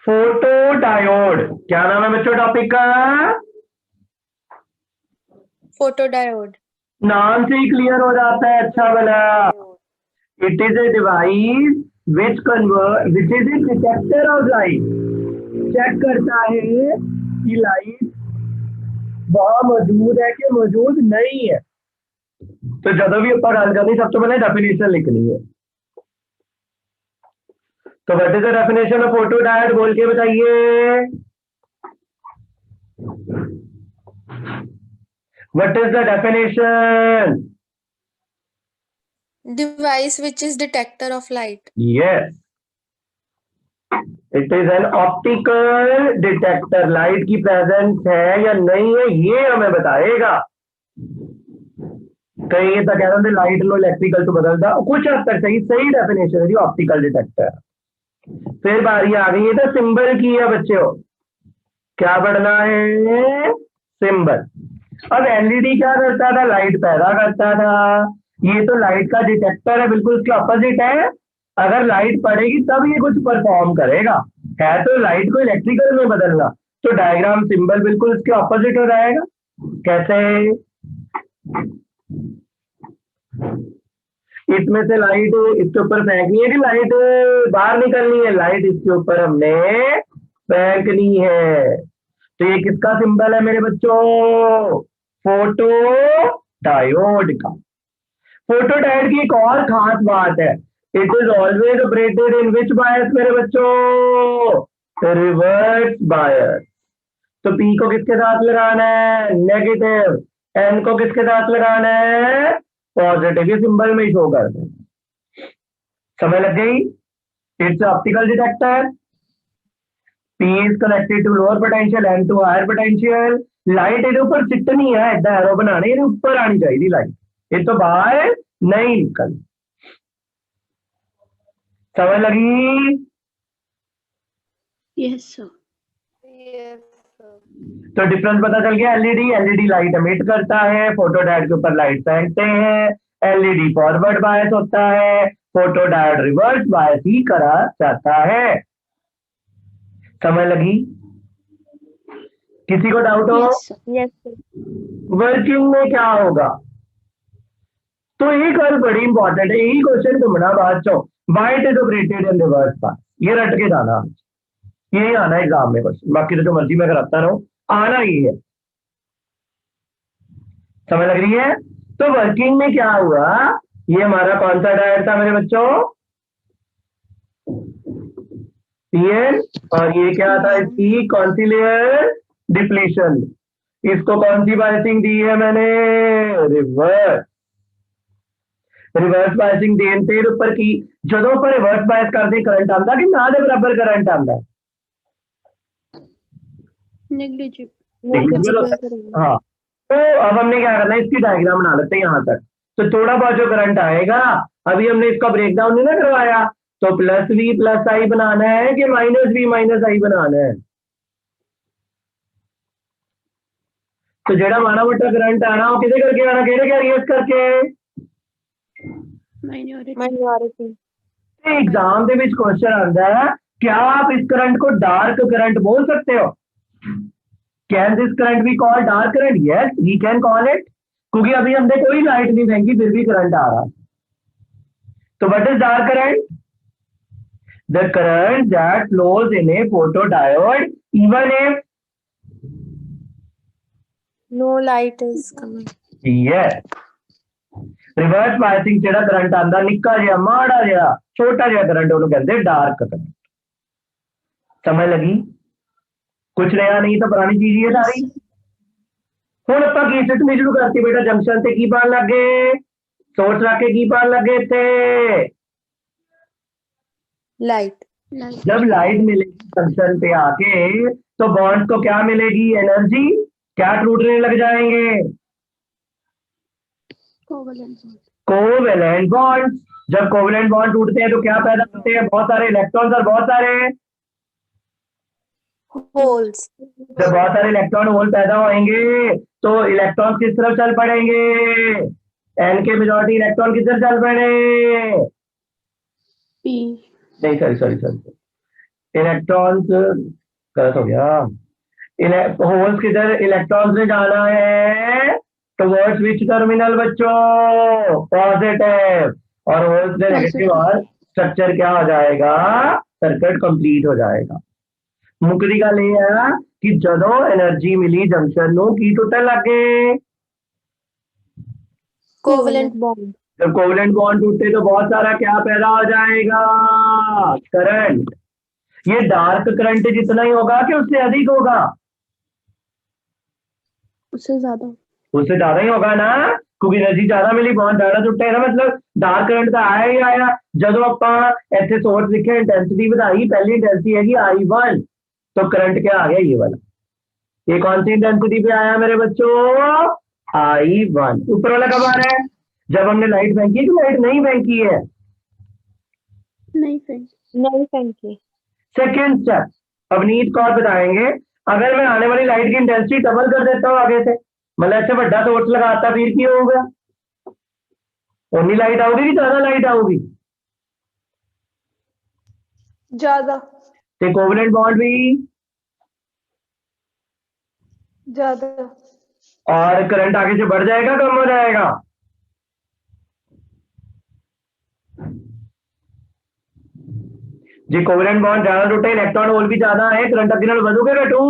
Photo diode. क्या नाम है बच्चों टॉपिक का? फोटोडायोड। नाम से ही क्लियर हो जाता है अच्छा भला। It is a device which is a detector of light. Check करता है कि लाइट वहां मौजूद है कि मौजूद नहीं है। तो जब भी ऊपर गल करनी सबसे पहले डेफिनेशन लिखनी है। तो what is the definition of photo diode बोल के बताइए। What is the definition? Device which is detector of light. Yes, it is an optical detector. Light की प्रेजेंस है या नहीं है ये हमें बताएगा। कहीं ये तो कह रहे थे लाइट लो इलेक्ट्रिकल तो बदलता कुछ हद तक सही सही डेफिनेशन है जी ऑप्टिकल डिटेक्टर। फिर बारी आ गई है तो सिंबल की है बच्चों। क्या पढ़ना है? सिंबल। अब एलईडी क्या करता था? लाइट पैदा करता था। ये तो लाइट का डिटेक्टर है, बिल्कुल उसके ऑपोजिट है। अगर लाइट पड़ेगी तब ये कुछ परफॉर्म करेगा। है तो लाइट को इलेक्ट्रिकल में बदलना, तो डायग्राम सिंबल बिल्कुल उसके ऑपोजिट हो जाएगा। कैसे? इसमें से लाइट इसके ऊपर फेंकनी है कि लाइट बाहर निकलनी है? लाइट इसके ऊपर हमने फेंकनी है। तो ये किसका सिंबल है मेरे बच्चों? फोटो डायोड का। फोटो डायोड की एक और खास बात है, it is always operated in which bias मेरे बच्चों? Reverse bias. तो पी को किसके साथ लगाना है? नेगेटिव। एन को किसके साथ लगाना है? पॉजिटिव। ये सिंबल में ही शो कर दे। समझ लग गई? It's optical detector. P is connected to lower potential, N to higher potential. Light ਇਹਦੇ ਉੱਪਰ चिटनी है, इदा एरो बनाने ਇਹਦੇ ਉੱਪਰ आनी चाहिए लाइट, ये तो बाहर नहीं निकल। समझ लगी? Yes, sir. तो डिफरेंस पता चल गया। एलईडी लाइट एमिट करता है, फोटो डायोड के ऊपर लाइट फेंकते हैं। एलईडी फॉरवर्ड बायस होता है, फोटो डायोड रिवर्स बायस ही करा जाता है। समझ लगी? किसी को डाउट हो? Yes, sir. Yes, sir. Working में क्या होगा? तो एक गल बड़ी इंपॉर्टेंट है, यही क्वेश्चन घूमना बाद चो। Why it is operated in reverse bias, ये रट के जाना, यही आना एग्जाम में क्वेश्चन। बाकी तो जो मर्जी में कराता रहो, आना ही है। समझ लग रही है? तो वर्किंग में क्या हुआ? ये हमारा कौन सा डायोड था मेरे बच्चों? पीएन। और ये क्या था इसकी कौन सी लेयर? डिप्लीशन। इसको कौन सी बायसिंग दी है मैंने? रिवर्स। रिवर्स बायसिंग देन ते ऊपर की ਜਦੋਂ ਆਪਾਂ रिवर्स बायस करते करंट आंदा कि ना दे बराबर करंट आंदा? Negligible. हाँ। तो अब हमने क्या करना है, इसकी डायग्राम बना लेते हैं यहाँ तक। तो थोड़ा बहुत जो करंट आएगा, अभी हमने इसका ब्रेकडाउन नहीं ना करवाया, तो प्लस वी प्लस आई बनाना है कि माइनस वी माइनस आई बनाना है? तो जेड़ा माड़ा मोटा करंट आना वो किसे करके आना, केड़े कैरियर्स करके? Minority. Exam they which question आता है, क्या आप इस करंट को डार्क करंट बोल सकते हो? Can this current be called dark current? Yes we can call it, क्योंकि अभी हमने कोई लाइट नहीं फेंकी फिर भी करंट आ रहा। तो what is dark current? The current that flows in A photodiode even if No light is coming. Yes. Reverse biasing जेड़ा करंट आंदा निक्का जिहा माड़ा जिहा छोटा जिहा करंट ਉਹਨੂੰ ਕਹਿੰਦੇ डार्क करंट। समझ लगी? कुछ नया नहीं तो पुरानी चीज ही है सारी। ਹੁਣ ਆਪਾਂ ਕੀ ਸਿੱਟਣੀ ਸ਼ੁਰੂ ਕਰਤੀ बेटा? जंक्शन ਤੇ ਕੀ ਪਾਣ ਲੱਗੇ? सोर्स रख के की पान लगे थे? Light. जब लाइट मिलेगी जंक्शन पे आके तो बॉन्ड्स को क्या मिलेगी? एनर्जी। क्या टूटने लग जाएंगे? Covalent bond. जब कोवेलेंट बॉन्ड टूटते हैं तो क्या पैदा होते हैं? बहुत सारे इलेक्ट्रॉन्स और बहुत सारे Holes. जब बहुत सारे इलेक्ट्रॉन होल पैदा होंगे तो इलेक्ट्रॉन किस तरफ चल पड़ेंगे? एन के मेजॉरिटी इलेक्ट्रॉन किस तरफ चल पड़े? P. नहीं सॉरी सॉरी सॉरी, इलेक्ट्रॉन्स गलत हो गया, होल्स किधर, इलेक्ट्रॉन्स ने जाना है टुवर्ड्स विच टर्मिनल बच्चों, पॉजिटिव, और होल्स ने नेगेटिव, और स्ट्रक्चर क्या हो जाएगा, सर्किट कंप्लीट हो जाएगा। मुकदी गल ये है कि जदों एनर्जी मिली जंक्शन नू की टुटन लगे, कोवलेंट बॉन्ड। जब कोवलेंट बॉन्ड टूटे तो बहुत सारा क्या पैदा हो जाएगा, करंट। ये डार्क करंट जितना ही होगा कि उससे अधिक होगा, उससे ज्यादा, उससे ज्यादा ही होगा ना, क्योंकि एनर्जी ज्यादा मिली, बॉन्ड ज्यादा टूटे ना, मतलब डार्क करंट तो आया ही आया। ਜਦੋਂ ਆਪਾਂ ਇੱਥੇ सोर्स लिखे इंटेंसिटी ਵਧਾਈ, पहली इंटेंसिटी हैगी I1, तो करंट क्या आ गया, ये वाला, ये कौन सी इंटेंसिटी पे आया मेरे बच्चों, I1। ऊपर वाला कब आ रहा है, जब हमने लाइट फेंकी है कि लाइट नहीं फेंकी है, नहीं फेंकी। सेकेंड स्टेप, अवनीत कौर बताएंगे, अगर मैं आने वाली लाइट की इंटेंसिटी डबल कर देता हूँ आगे से, मतलब ऐसे बड़ा सोर्स लगाता, फिर क्या होगा, उतनी लाइट आओगी कि ज्यादा लाइट आओगी, ज्यादा। तो कोवलेंट बॉन्ड भी, ज्यादा। और करंट आगे से बढ़ जाएगा, कम हो जाएगा, जी कोवलेंट बॉन्ड ज्यादा टूटे, इलेक्ट्रॉन होल भी ज्यादा है, करंट अगे नाल बढ़ूगे घटू,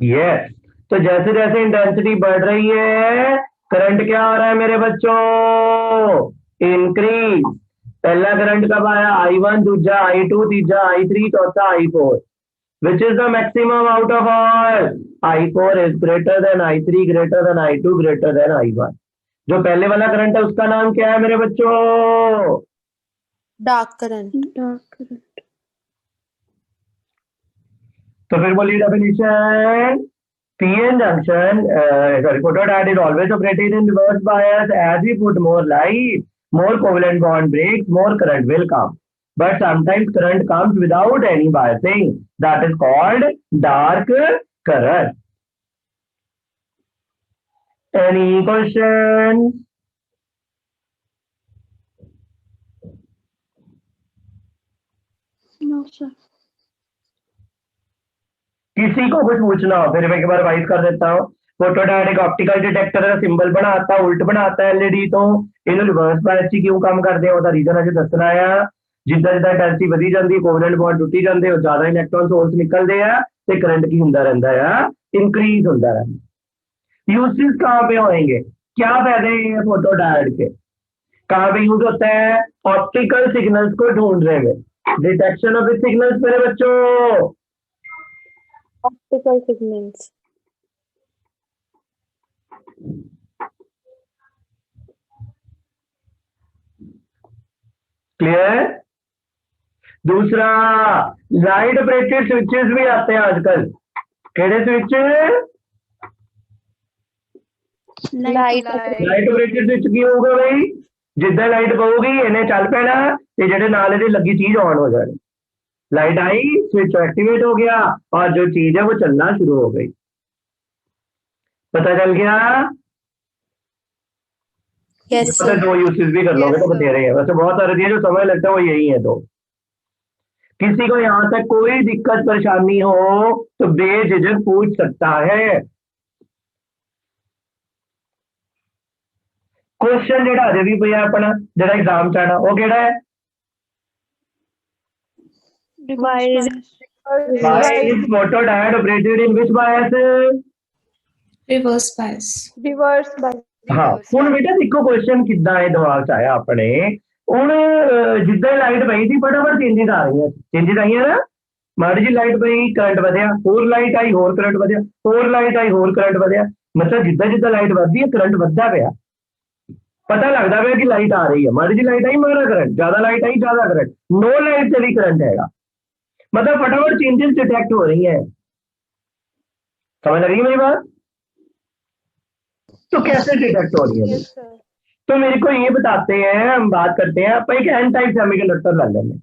यस। तो जैसे जैसे इंटेंसिटी बढ़ रही है, करंट क्या हो रहा है मेरे बच्चों, इंक्रीज। पहला करंट कब आया, I1, दूसरा I2, तीसरा I3, चौथा I4, which is the maximum out of all, I4 is greater than I3, greater than I2, greater than I1। जो पहले वाला करंट है उसका नाम क्या है मेरे बच्चों, डार्क करंट। तो फिर बोलिए definition, PN junction, sorry, photodiode is always operated in reverse bias. As we put more light, more covalent bond breaks, more current will come. But sometimes current comes without any biasing. That is called dark current. Any questions? No, sir. किसी को कुछ पूछना हो फिर मैं एक बार wise कर देता हूँ। फोटोडायोड एक ऑप्टिकल डिटेक्टर का सिंबल बनाता, उल्ट बनाता है एलईडी तो ਇਹਨੂੰ ਰਿਵਰਸ ਬਾਇਸ ਚ ਕਿਉਂ ਕੰਮ ਕਰਦੇ ਆ, ਉਹਦਾ ਰੀਜ਼ਨ ਅਜੇ ਦੱਸਣਾ ਆ। ਜਿੱਦਾਂ ਜਿੱਦਾਂ ਇੰਟੈਂਸਿਟੀ ਵਧੀ ਜਾਂਦੀ, ਕੋਵਲੈਂਟ ਬੌਂਡ ਟੁੱਟੀ ਜਾਂਦੇ, ਉਹ ਜ਼ਿਆਦਾ ਇਲੈਕਟ੍ਰॉन ਸੋਰਸ ਨਿਕਲਦੇ ਆ ਤੇ करंट ਕੀ ਹੁੰਦਾ ਰਹਿੰਦਾ ਆ, इंक्रीज ਹੁੰਦਾ रहता। यूसेज कहाँ पे होंगे, क्या फायदे हैं फोटोडायोड के, कहाँ पे यूज होता है, ऑप्टिकल सिग्नल्स को ढूंढने में, डिटेक्शन ऑफ सिग्नल्स मेरे बच्चों, ऑप्टिकल सिग्नल्स। क्लियर। दूसरा, लाइट ऑपरेटेड स्विचेस भी आते हैं आजकल, केड़े स्विच, लाइट ऑपरेटेड स्विच की होगा भाई, जिद्दां लाइट पऊगी इन्हें चल पैना ते जेडे नाल इहदे लगी चीज ऑन हो जानी, लाइट आई स्विच एक्टिवेट हो गया और जो चीज है वो चलना शुरू हो गई। पता चल गया। यस पता सर। दो यूसेज भी कर लोगे तो बतेरे हैं, वैसे बहुत सारे दिए जो समय लगता है वो यही है। तो किसी को यहाँ तक कोई दिक्कत परेशानी हो तो बेझिझक पूछ सकता है। क्वेश्चन जेड़ा अजे भी पिया अपना जेड़ा एग्जाम च आना वो केड़ा है, Why is photodiode operated in which bias, reverse bias. Reverse bias. हाँ हुण बेटा देखो क्वेश्चन कितना है दिमाग च आया अपने, हुण जिद्दां लाइट पई थी फटाफट चेंजेस आ रही है, चेंजेस आई है ना, माड़ी जी लाइट पई करंट वधिया, होर लाइट आई होर करंट वधिया, होर लाइट आई होर करंट वधिया, मतलब जिद्दां जिद्दां लाइट वधदी है करंट वधदा पिया, पता लगता है कि लाइट आ रही है, माड़ी जी लाइट आई मारा करंट, ज्यादा लाइट आई ज्यादा करंट, नो लाइट चली करंट हैगा, मतलब फटाफट चेंजेस डिटेक्ट हो रही है। समझ लगी मेरी बात। तो कैसे डिटेक्ट हो रही है, तो मेरे को ये बताते हैं, हम बात करते हैं आप एक एन टाइप सेमीकंडक्टर ला लेंगे,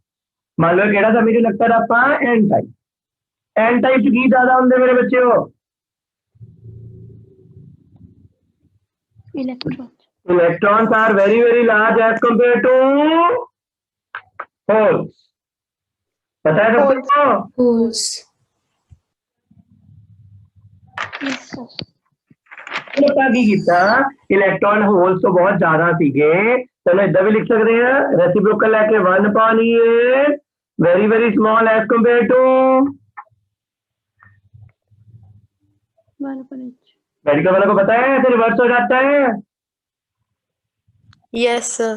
मान लो केड़ा सेमीकंडक्टर आपा एन टाइप, एन टाइप च की ज्यादा होंगे मेरे बच्चे हो, electron. electrons are very large as compared to holes. पता है सबको? Holes. Yes, sir. पता की ਕੀਤਾ इलेक्ट्रॉन होल्स तो बहुत ज्यादा ਸੀਗੇ, चलो इधर भी लिख सकते हैं रेसिप्रोकल लेके 1/8 very very small as compare to 1/8. Medical वालों को पता है ऐसे रिवर्स हो जाता है। Yes, sir.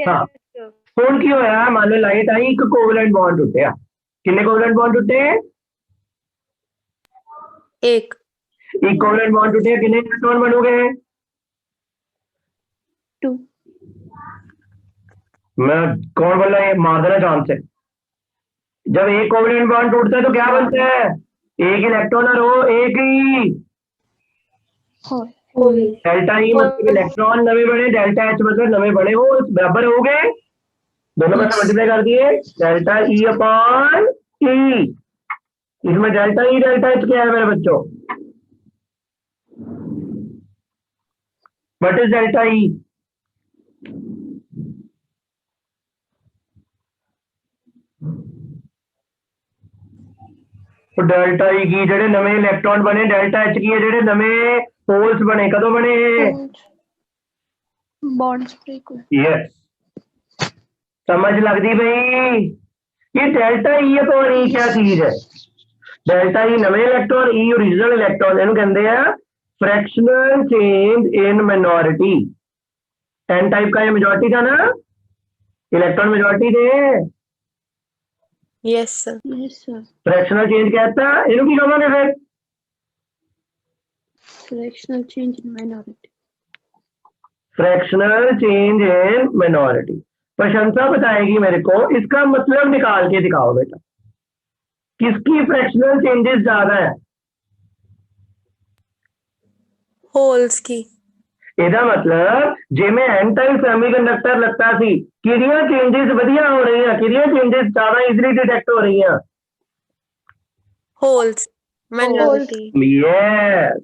हाँ ਹੁਣ ਕੀ ਹੋਇਆ, ਮੰਨ ਲਓ ਲਾਈਟ ਆਈ, ਇੱਕ ਕੋਵਲੈਂਟ ਬੌਂਡ ਟੁੱਟਿਆ। ਕਿੰਨੇ ਕੋਵਲੈਂਟ ਬੌਂਡ ਟੁੱਟੇ? एक. ਇੱਕ ਕੋਵਲੈਂਟ ਬੌਂਡ ਟੁੱਟਿਆ, ਕਿੰਨੇ ਇਲੈਕਟ੍ਰॉन ਬਣोगे? 2. मैं कौन बोल रहा है, मार देना चांस है। जब एक कोवलेंट बॉन्ड टूटता है तो क्या बनता है? एक इलेक्ट्रॉन और वो एक ही Hole. Hole. डेल्टा ई मतलब इलेक्ट्रॉन नवे बने, डेल्टा एच मतलब नवे बने, वो बराबर हो गए, दोनों में मल्टीप्लाई कर दिए, डेल्टा ई अपॉन ई। इसमें डेल्टा ई डेल्टा एच क्या है मेरे बच्चों? What is delta E? तो डेल्टा ई की जेडे नवे इलेक्ट्रॉन बने, डेल्टा एच की जेडे नवे होल्स बने, कदों बने? Holes. Bonds break हुए. यस, समझ लगती भाई? ये डेल्टा ई अपॉन ई क्या चीज है? डेल्टा ई नवे इलेक्ट्रॉन, ई ओरिजिनल इलेक्ट्रॉन, इन्हें कहते हैं fractional change in minority. N type का ये मेजॉरिटी था ना, इलेक्ट्रॉन मेजॉरिटी थे, Yes, sir. Yes, sir. Fractional change कहता है, इन्हों की कहोगे फिर? Fractional change in minority. Fractional change in minority. प्रशंसा बताएगी मेरे को, इसका मतलब निकाल के दिखाओ बेटा, किसकी फ्रैक्शनल चेंजेस ज्यादा है? Holes की. ਇਹਦਾ ਮਤਲਬ ਜਿਵੇਂ ਐਨ ਟਾਈਪ ਸੈਮੀਕੰਡਕਟਰ ਲੱਗਦਾ ਸੀ, ਕਿਹੜੀਆਂ ਚੇਂजेस ਵਧੀਆ ਹੋ ਰਹੀਆਂ, ਕਿਹੜੀਆਂ ਚੇਂजेस ਜ਼ਿਆਦਾ ਈਜ਼ੀਲੀ ਡਿਟੈਕਟ ਹੋ ਰਹੀਆਂ? Holes. Minority. यस,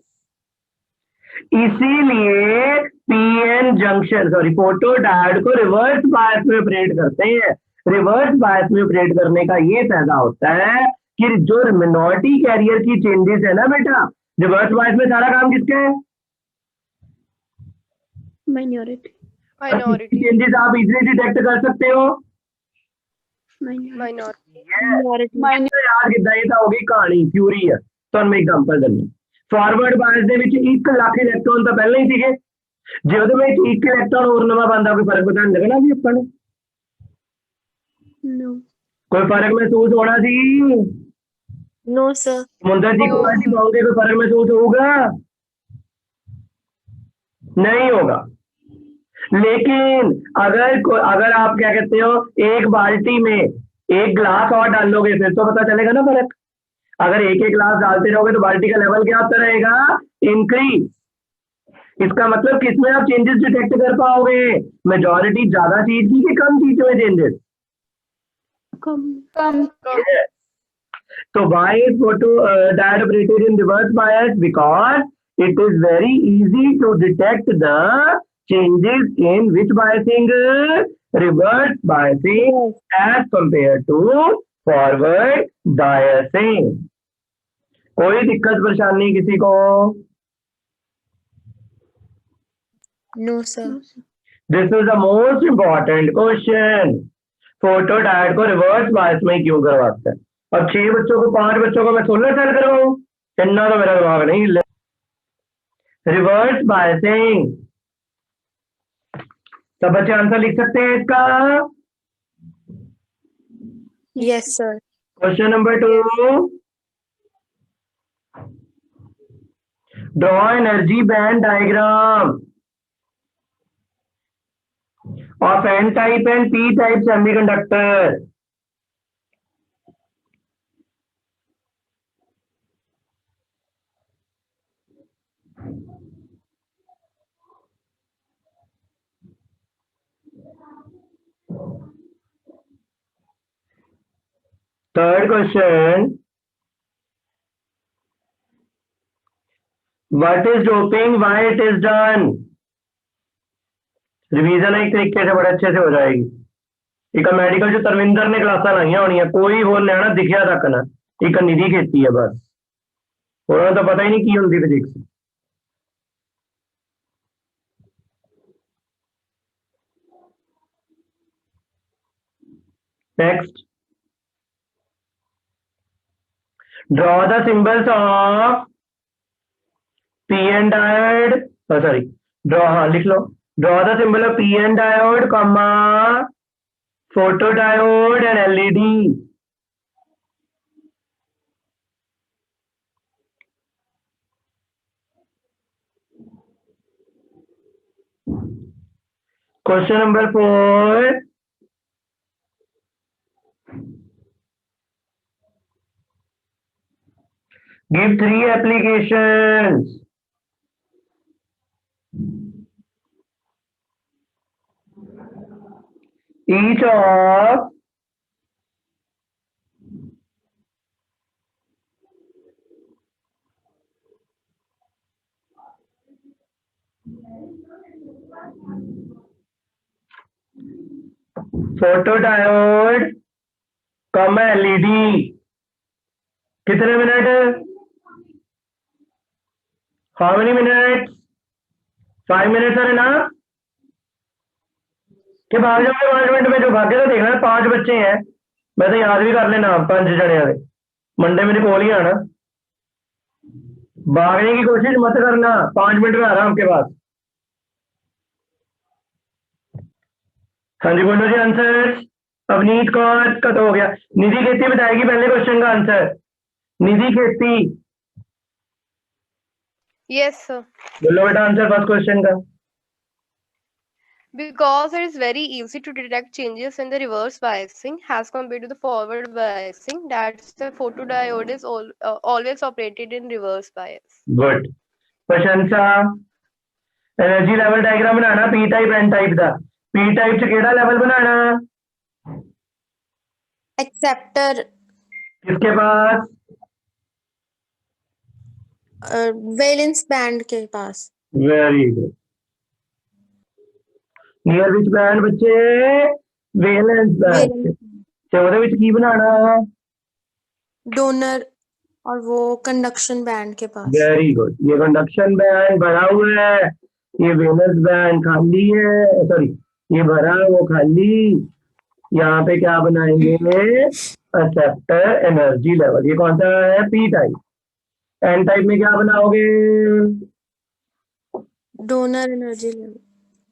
इसीलिए PN junction sorry photo diode को रिवर्स बायस में ऑपरेट करते हैं। रिवर्स बायस में ऑपरेट करने का ये फायदा होता है कि जो मिनॉरिटी कैरियर की चेंजेस है ना बेटा, रिवर्स बायस में सारा काम किसका है? Minority. चेंजेस आप इजीली डिटेक्ट कर सकते हो। Minority. ਯਾਦ ਕਿੱਦਾਂ, ਇਹ ਤਾਂ ਹੋ ਗਈ ਕਹਾਣੀ ਥਿਊਰੀ ਹੈ। ਤੁਹਾਨੂੰ ਮੈਂ ਐਗਜ਼ਾਮਪਲ ਦਿੰਦਾ, ਫਾਰਵਰਡ ਬਾਇਸ ਦੇ ਵਿੱਚ 1 ਲੱਖ ਇਲੈਕਟ੍ਰੋਨ ਤਾਂ ਪਹਿਲਾਂ ਹੀ ਸੀਗੇ, ਜੇ ਉਹਦੇ ਵਿੱਚ 1 ਇਲੈਕਟ੍ਰੋਨ ਹੋਰ ਨਵਾਂ ਬਣਦਾ ਕੋਈ ਫਰਕ ਪਤਾ ਨਹੀਂ ਲੱਗਣਾ ਵੀ ਆਪਾਂ ਨੂੰ? No. ਕੋਈ ਫਰਕ ਮਹਿਸੂਸ ਹੋਣਾ ਸੀ? No, sir. मुंदर जी को ऐसी पाओगे कोई फर्क महसूस होगा? नहीं होगा। लेकिन अगर आप क्या कहते हो, एक बाल्टी में एक गिलास और डाल लोगे फिर तो पता चलेगा ना फर्क। अगर एक एक गिलास डालते रहोगे तो बाल्टी का लेवल क्या होता रहेगा? इंक्रीज। इसका मतलब किसमें आप चेंजेस डिटेक्ट कर पाओगे? मेजॉरिटी ज्यादा चीज की कि कम चीज में changes? Come. So why is photo diode operated in reverse bias? Because it is very easy to detect the changes in which biasing? Reverse biasing as compared to forward biasing. कोई दिक्कत परेशानी किसी को? No, sir. This is the most important question. Photo diode को reverse bias में क्यों करवाते हैं? अब 6 बच्चों को 5 बच्चों को मैं 16 साल करवाऊं, इतना तो मेरा दिमाग नहीं हिल। रिवर्स बायसिंग, सब बच्चे आंसर लिख सकते हैं इसका? Yes, sir. Question number 2, draw energy band diagram of N type and P type semiconductor. Third question, what is doping, why it is done? Revision एक तरीके से बड़े अच्छे से हो जाएगी। एक मेडिकल जो तरविंदर ने क्लासा लाइया होनी, कोई होर लैना दिखिया तक ना, एक निधि खेती है बस, उन्होंने तो पता ही नहीं की होंगी physics. Next, draw the symbols of P N diode, sorry draw, हाँ लिख लो, draw the symbol of P N diode comma photo diode and LED. Question number 4, give 3 applications each of photodiode comma LED। कितने minute? How many minute? 5 minute है ना, कि भाग जाओगे 5 minute में? जो भागे तो देखना, 5 बच्चे हैं, मैं तो याद भी कर लेना 5 जने वाले, मंडे मेरे कोल ही आना, भागने की कोशिश मत करना, 5 मिनट में आ रहा हूं आपके पास। हाँ जी बोलो जी आंसर। अवनीत कौर का तो हो गया, निधि खेती बताएगी पहले क्वेश्चन का आंसर। निधि खेती, Yes, sir. बोलो बेटा आंसर फर्स्ट क्वेश्चन का। Because it is very easy to detect changes in the reverse biasing as compared to the forward biasing. That's the photodiode is always operated in reverse bias. Good, प्रशंसा। Energy level diagram बनाना P type N type का, P type च केड़ा level बनाना? Acceptor किसके पास? Valence band के पास। Very good, near विच band बच्चे? Valence band. ते ओदे विच की बनाना? डोनर और वो कंडक्शन बैंड के पास। वेरी गुड, ये कंडक्शन बैंड भरा हुआ है, ये वैलेंस बैंड खाली है, सॉरी ये भरा है वो खाली। यहाँ पे क्या बनाएंगे? Acceptor energy level. ये कौन सा है? P type. एन टाइप में क्या बनाओगे? Donor energy level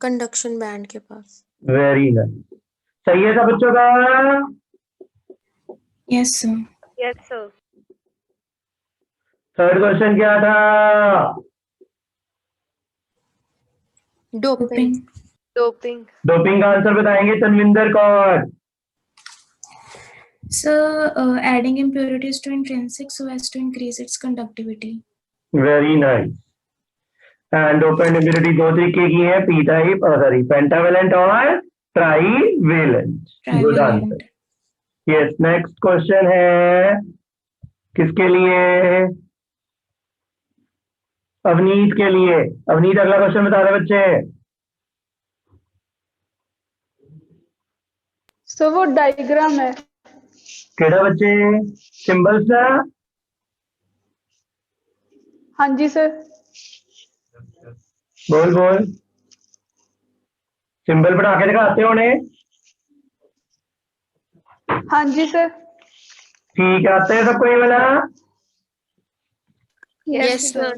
conduction band के पास। वेरी नाइस, सही है सब बच्चों का? Yes, sir. Yes, sir. Third question क्या था? डोपिंग। Doping. डोपिंग का आंसर बताएंगे तनविंदर Kaur. So, adding impurities to intrinsic so as to increase its conductivity. Very nice, and dopant impurity दो तरीके की है, पी टाइप और सॉरी पेंटावेलेंट और trivalent. Good answer. Trivalent. Yes, next question है किसके लिए? अवनीत के लिए। अवनीत अगला क्वेश्चन बता रहे बच्चे। सो वो डायग्राम है। केड़ा बच्चे? सिंबल्स का? हाँ जी सर। बोल बोल, सिंबल बना के दिखाते होने। हाँ जी सर। ठीक है, आते हैं सबको ये वाला? Yes sir.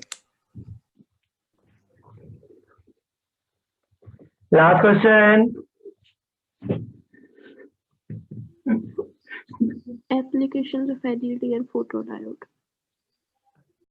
Last question. Applications of LED and photodiode.